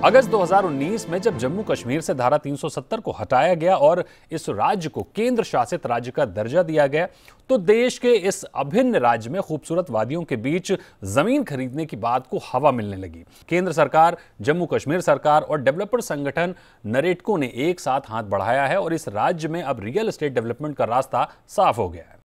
अगस्त 2019 में जब जम्मू कश्मीर से धारा 370 को हटाया गया और इस राज्य को केंद्र शासित राज्य का दर्जा दिया गया, तो देश के इस अभिन्न राज्य में खूबसूरत वादियों के बीच जमीन खरीदने की बात को हवा मिलने लगी। केंद्र सरकार, जम्मू कश्मीर सरकार और डेवलपर संगठन नरेटको ने एक साथ हाथ बढ़ाया है और इस राज्य में अब रियल एस्टेट डेवलपमेंट का रास्ता साफ हो गया है।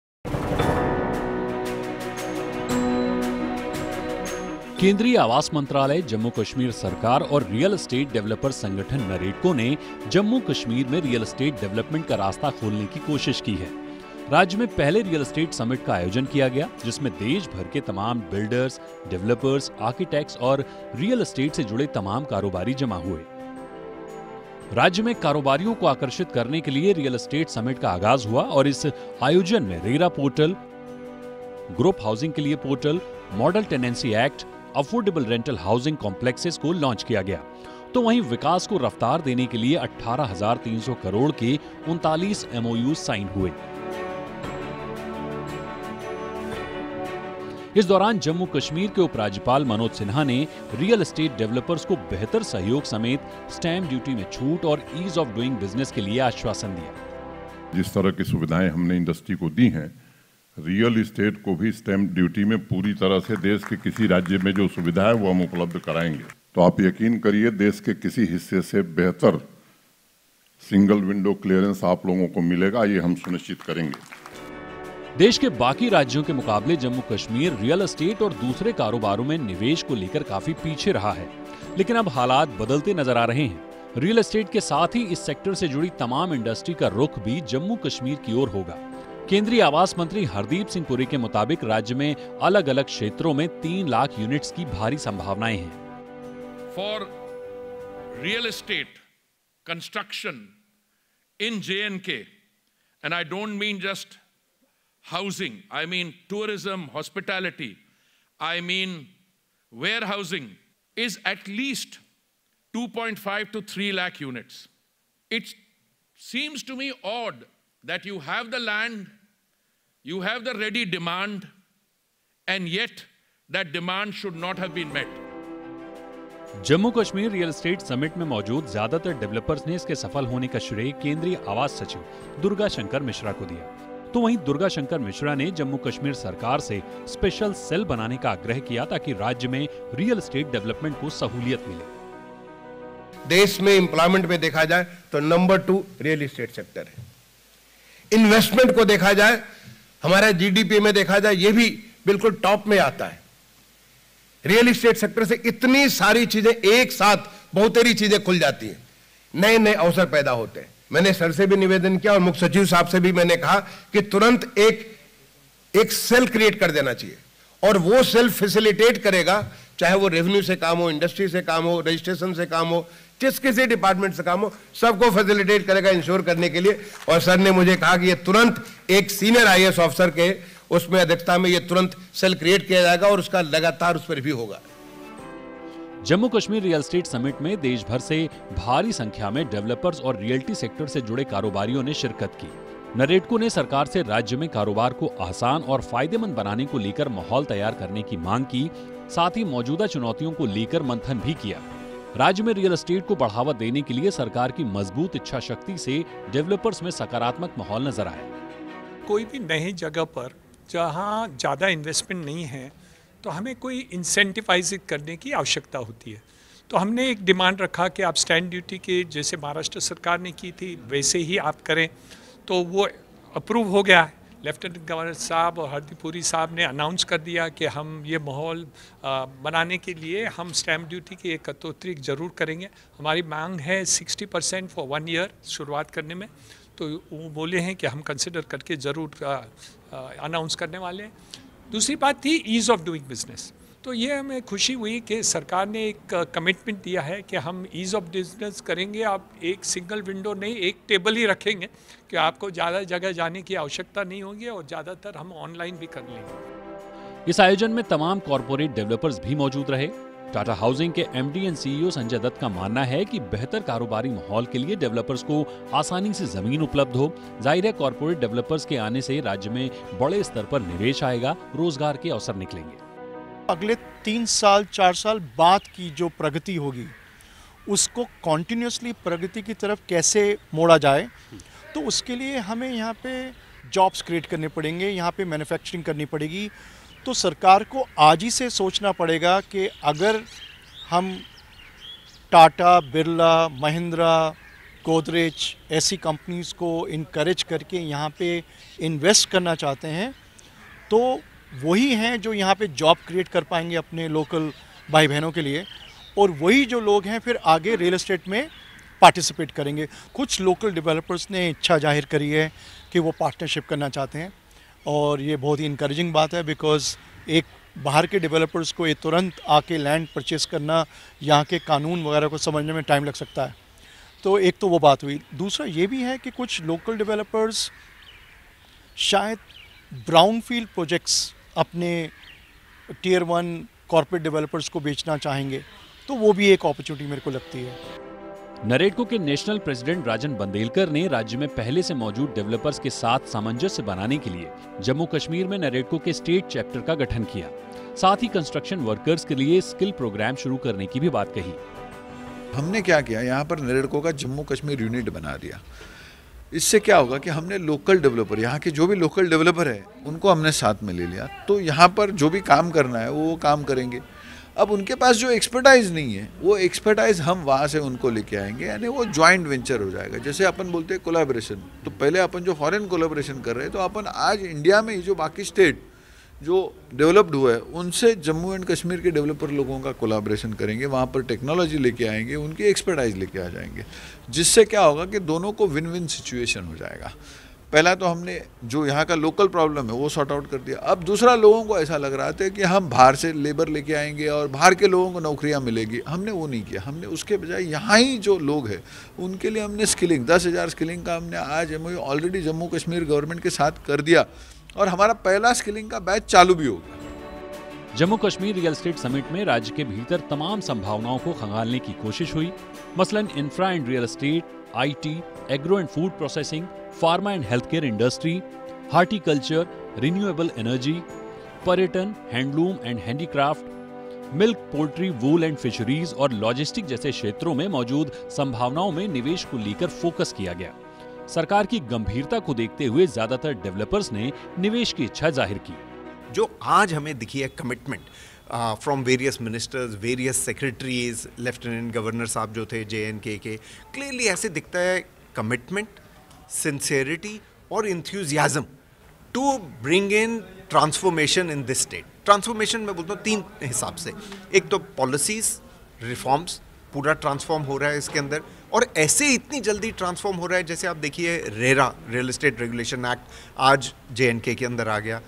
केंद्रीय आवास मंत्रालय, जम्मू कश्मीर सरकार और रियल एस्टेट डेवलपर संगठन नरेटको ने जम्मू कश्मीर में रियल एस्टेट डेवलपमेंट का रास्ता खोलने की कोशिश की है। राज्य में पहले रियल एस्टेट समिट का आयोजन किया गया, जिसमें देश भर के तमाम बिल्डर्स, डेवलपर्स, आर्किटेक्ट्स और रियल एस्टेट से जुड़े तमाम कारोबारी जमा हुए। राज्य में कारोबारियों को आकर्षित करने के लिए रियल एस्टेट समिट का आगाज हुआ और इस आयोजन में रेरा पोर्टल, ग्रुप हाउसिंग के लिए portal, model tenancy act, affordable rental housing complexes को लॉन्च किया गया। तो वहीं विकास को रफ्तार देने के लिए 18,300 करोड़ के 39 MOU साइन हुए। इस दौरान जम्मू कश्मीर के उपराज्यपाल मनोज सिन्हा ने रियल एस्टेट डेवलपर्स को बेहतर सहयोग समेत स्टैंप ड्यूटी में छूट और ईज ऑफ डूइंग बिजनेस के लिए आश्वासन दिया। जिस तरह की सुविधाएं हमने इंडस्ट्री को दी हैं, रियल इस्टेट को भी स्टैंप ड्यूटी में पूरी तरह से देश के किसी राज्य में जो सुविधा है वो हम उपलब्ध कराएंगे। तो आप यकीन करिए, देश के किसी हिस्से से बेहतर सिंगल विंडो क्लियरेंस आप लोगों को मिलेगा, ये हम सुनिश्चित करेंगे। देश के बाकी राज्यों के मुकाबले जम्मू कश्मीर रियल एस्टेट और दूसरे कारोबारों में निवेश को लेकर काफी पीछे रहा है, लेकिन अब हालात बदलते नजर आ रहे हैं। रियल एस्टेट के साथ ही इस सेक्टर से जुड़ी तमाम इंडस्ट्री का रुख भी जम्मू कश्मीर की ओर होगा। केंद्रीय आवास मंत्री हरदीप सिंह पुरी के मुताबिक राज्य में अलग अलग क्षेत्रों में 3 लाख यूनिट्स की भारी संभावनाएं हैं। For real estate construction in J&K, and I don't mean just housing, I mean tourism, hospitality, I mean where housing, is at least 2.5 to 3 lakh units. It seems to me odd that you have the land, you have the ready demand, and yet that demand should not have been met. Jammu Kashmir real estate summit में मौजूद ज्यादातर developers ने इसके सफल होने का श्रेय केंद्रीय आवास सचिव दुर्गा शंकर मिश्रा को दिया। तो वहीं दुर्गा शंकर मिश्रा ने जम्मू कश्मीर सरकार से स्पेशल सेल बनाने का आग्रह किया ताकि राज्य में रियल एस्टेट डेवलपमेंट को सहूलियत मिले। देश में एम्प्लॉयमेंट में देखा जाए तो नंबर 2 रियल एस्टेट सेक्टर है। इन्वेस्टमेंट को देखा जाए, हमारा जीडीपी में देखा जाए, यह भी बिल्कुल टॉप में आता है। रियल एस्टेट सेक्टर से इतनी सारी चीजें एक साथ, बहुत सारी चीजें खुल जाती हैं, नए नए अवसर पैदा होते हैं। मैंने सर से भी निवेदन किया और मुख्य सचिव साहब से भी मैंने कहा कि तुरंत एक सेल क्रिएट कर देना चाहिए और वो सेल फैसिलिटेट करेगा, चाहे वो रेवेन्यू से काम हो, इंडस्ट्री से काम हो, रजिस्ट्रेशन से काम हो, जिस किसी डिपार्टमेंट से काम हो, सबको फैसिलिटेट करेगा इंश्योर करने के लिए। और सर ने मुझे कहा कि ये तुरंत एक सीनियर IAS ऑफिसर के उसमें अध्यक्षता में ये तुरंत सेल क्रिएट किया जाएगा और उसका लगातार उस पर रिव्यू होगा। Jammu Kashmir real estate summit में देश भर से भारी संख्या में डेवलपर्स और रियल्टी सेक्टर से जुड़े कारोबारियों ने शिरकत की। नरेटको ने सरकार से राज्य में कारोबार को आसान और फायदेमंद बनाने को लेकर माहौल तैयार करने की मांग की, साथ ही मौजूदा चुनौतियों को लेकर मंथन भी किया। राज्य में रियल एस्टेट को बढ़ावा देने के लिए सरकार की मजबूत इच्छा शक्ति से डेवलपर्स में सकारात्मक माहौल नजर आया। कोई भी नई जगह पर जहां ज़्यादा इन्वेस्टमेंट नहीं है तो हमें कोई इंसेंटिवाइज करने की आवश्यकता होती है। तो हमने एक डिमांड रखा कि आप स्टैंप ड्यूटी के जैसे महाराष्ट्र सरकार ने की थी वैसे ही आप करें, तो वो अप्रूव हो गया है। लेफ्टिनेंट गवर्नर साहब और हरदीप पुरी साहब ने अनाउंस कर दिया कि हम ये माहौल बनाने के लिए हम स्टैंप ड्यूटी की एक कटौती जरूर करेंगे। हमारी मांग है 60% फॉर 1 ईयर शुरुआत करने में, तो वो बोले हैं कि हम कंसिडर करके ज़रूर अनाउंस करने वाले हैं। दूसरी बात थी ईज़ ऑफ डूइंग बिजनेस। तो ये हमें खुशी हुई कि सरकार ने एक कमिटमेंट दिया है कि हम ईज़ ऑफ बिजनेस करेंगे। आप एक सिंगल विंडो नहीं, एक टेबल ही रखेंगे कि आपको ज़्यादा जगह जाने की आवश्यकता नहीं होगी और ज़्यादातर हम ऑनलाइन भी कर लेंगे। इस आयोजन में तमाम कॉरपोरेट डेवलपर्स भी मौजूद रहे। टाटा हाउसिंग के MD and CEO Sanjay Dutt का मानना है कि बेहतर कारोबारी माहौल के लिए डेवलपर्स को आसानी से जमीन उपलब्ध हो। जाहिर है, कॉरपोरेट डेवलपर्स के आने से राज्य में बड़े स्तर पर निवेश आएगा, रोजगार के अवसर निकलेंगे। अगले 3 साल 4 साल बाद की जो प्रगति होगी उसको कॉन्टिन्यूसली प्रगति की तरफ कैसे मोड़ा जाए। तो उसके लिए हमें यहाँ पे जॉब्स क्रिएट करने पड़ेंगे, यहाँ पे मैन्युफैक्चरिंग करनी पड़ेगी। तो सरकार को आज ही से सोचना पड़ेगा कि अगर हम टाटा, बिरला, महिंद्रा, गोदरेज ऐसी कंपनीज़ को इनकरेज करके यहाँ पे इन्वेस्ट करना चाहते हैं, तो वही हैं जो यहाँ पे जॉब क्रिएट कर पाएंगे अपने लोकल भाई बहनों के लिए, और वही जो लोग हैं फिर आगे रियल एस्टेट में पार्टिसिपेट करेंगे। कुछ लोकल डेवलपर्स ने इच्छा जाहिर करी है कि वो पार्टनरशिप करना चाहते हैं, और ये बहुत ही इनकरेजिंग बात है, बिकॉज़ एक बाहर के डेवलपर्स को ये तुरंत आके लैंड परचेस करना, यहाँ के कानून वगैरह को समझने में टाइम लग सकता है। तो एक तो वो बात हुई। दूसरा ये भी है कि कुछ लोकल डेवलपर्स शायद ब्राउनफील्ड प्रोजेक्ट्स अपने टियर 1 कॉर्पोरेट डेवलपर्स को बेचना चाहेंगे, तो वो भी एक अपॉर्चुनिटी मेरे को लगती है। नरेडको के नेशनल प्रेसिडेंट राजन बंदेलकर ने राज्य में पहले से मौजूद डेवलपर्स के साथ सामंजस्य बनाने के लिए जम्मू कश्मीर में नरेडको के स्टेट चैप्टर का गठन किया। साथ ही कंस्ट्रक्शन वर्कर्स के लिए स्किल प्रोग्राम शुरू करने की भी बात कही। हमने क्या किया, यहाँ पर नरेडको का जम्मू कश्मीर यूनिट बना दिया। इससे क्या होगा कि हमने लोकल डेवलपर, यहाँ के जो भी लोकल डेवलपर है उनको हमने साथ में ले लिया। तो यहाँ पर जो भी काम करना है वो काम करेंगे। अब उनके पास जो एक्सपर्टाइज नहीं है वो एक्सपर्टाइज हम वहाँ से उनको लेके आएंगे, यानी वो जॉइंट वेंचर हो जाएगा। जैसे अपन बोलते हैं कोलैबोरेशन, तो पहले अपन जो फॉरेन कोलैबोरेशन कर रहे हैं, तो अपन आज इंडिया में जो बाकी स्टेट जो डेवलप्ड हुआ है उनसे जम्मू एंड कश्मीर के डेवलपर लोगों का कोलैबोरेशन करेंगे, वहाँ पर टेक्नोलॉजी लेके आएंगे, उनकी एक्सपर्टाइज लेके आ जाएंगे, जिससे क्या होगा कि दोनों को विन विन सिचुएशन हो जाएगा। पहला तो हमने जो यहाँ का लोकल प्रॉब्लम है वो सॉर्ट आउट कर दिया। अब दूसरा, लोगों को ऐसा लग रहा था कि हम बाहर से लेबर लेके आएंगे और बाहर के लोगों को नौकरियाँ मिलेगी, हमने वो नहीं किया। हमने उसके बजाय यहाँ ही जो लोग हैं उनके लिए हमने स्किलिंग 10,000 स्किलिंग का हमने आज MOU already Jammu Kashmir government के साथ कर दिया, और हमारा पहला स्किलिंग का बैच चालू भी हो गया। Jammu Kashmir real estate summit में राज्य के भीतर तमाम संभावनाओं को खंगालने की कोशिश हुई। मसलन infra and real estate, IT, agro and food processing, pharma and health care industry, horticulture, renewable energy, पर्यटन, handloom and handicraft, milk, poultry, wool and fisheries और लॉजिस्टिक जैसे क्षेत्रों में मौजूद संभावनाओं में निवेश को लेकर फोकस किया गया। सरकार की गंभीरता को देखते हुए ज्यादातर डेवलपर्स ने निवेश की इच्छा जाहिर की। जो आज हमें दिखी है commitment from various ministers, various secretaries, lieutenant governor साहब जो थे JNK के, क्लियरली ऐसे दिखता है कमिटमेंट, सिंसेरिटी और enthusiasm to bring in transformation in this state. Transformation मैं बोलता हूँ 3 हिसाब से। एक तो पॉलिसीज, रिफॉर्म्स, पूरा ट्रांसफॉर्म हो रहा है इसके अंदर, और ऐसे इतनी जल्दी ट्रांसफॉर्म हो रहा है। जैसे आप देखिए RERA, real estate regulation act, आज JNK के अंदर आ गया।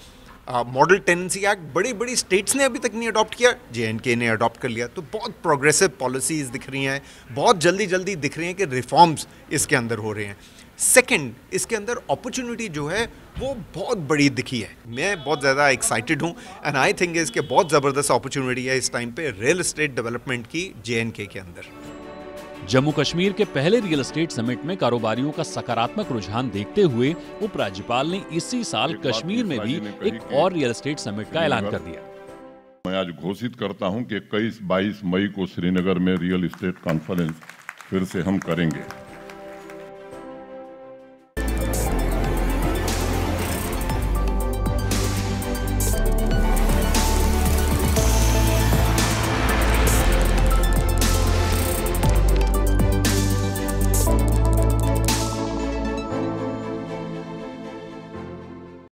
मॉडल टेनेंसी एक्ट बड़ी बड़ी स्टेट्स ने अभी तक नहीं अडॉप्ट किया, JNK ने अडॉप्ट कर लिया। तो बहुत प्रोग्रेसिव पॉलिसीज़ दिख रही हैं, बहुत जल्दी जल्दी दिख रही हैं कि रिफॉर्म्स इसके अंदर हो रहे हैं। सेकंड, इसके अंदर अपॉर्चुनिटी जो है वो बहुत बड़ी दिखी है। मैं बहुत ज़्यादा एक्साइटेड हूँ, एंड आई थिंक इसके बहुत ज़बरदस्त अपॉर्चुनिटी है इस टाइम पे रियल एस्टेट डेवलपमेंट की JNK के अंदर। जम्मू कश्मीर के पहले रियल एस्टेट समिट में कारोबारियों का सकारात्मक रुझान देखते हुए उपराज्यपाल ने इसी साल कश्मीर में भी एक और रियल एस्टेट समिट का ऐलान कर दिया। मैं आज घोषित करता हूं कि 21-22 मई को श्रीनगर में रियल एस्टेट कॉन्फ्रेंस फिर से हम करेंगे।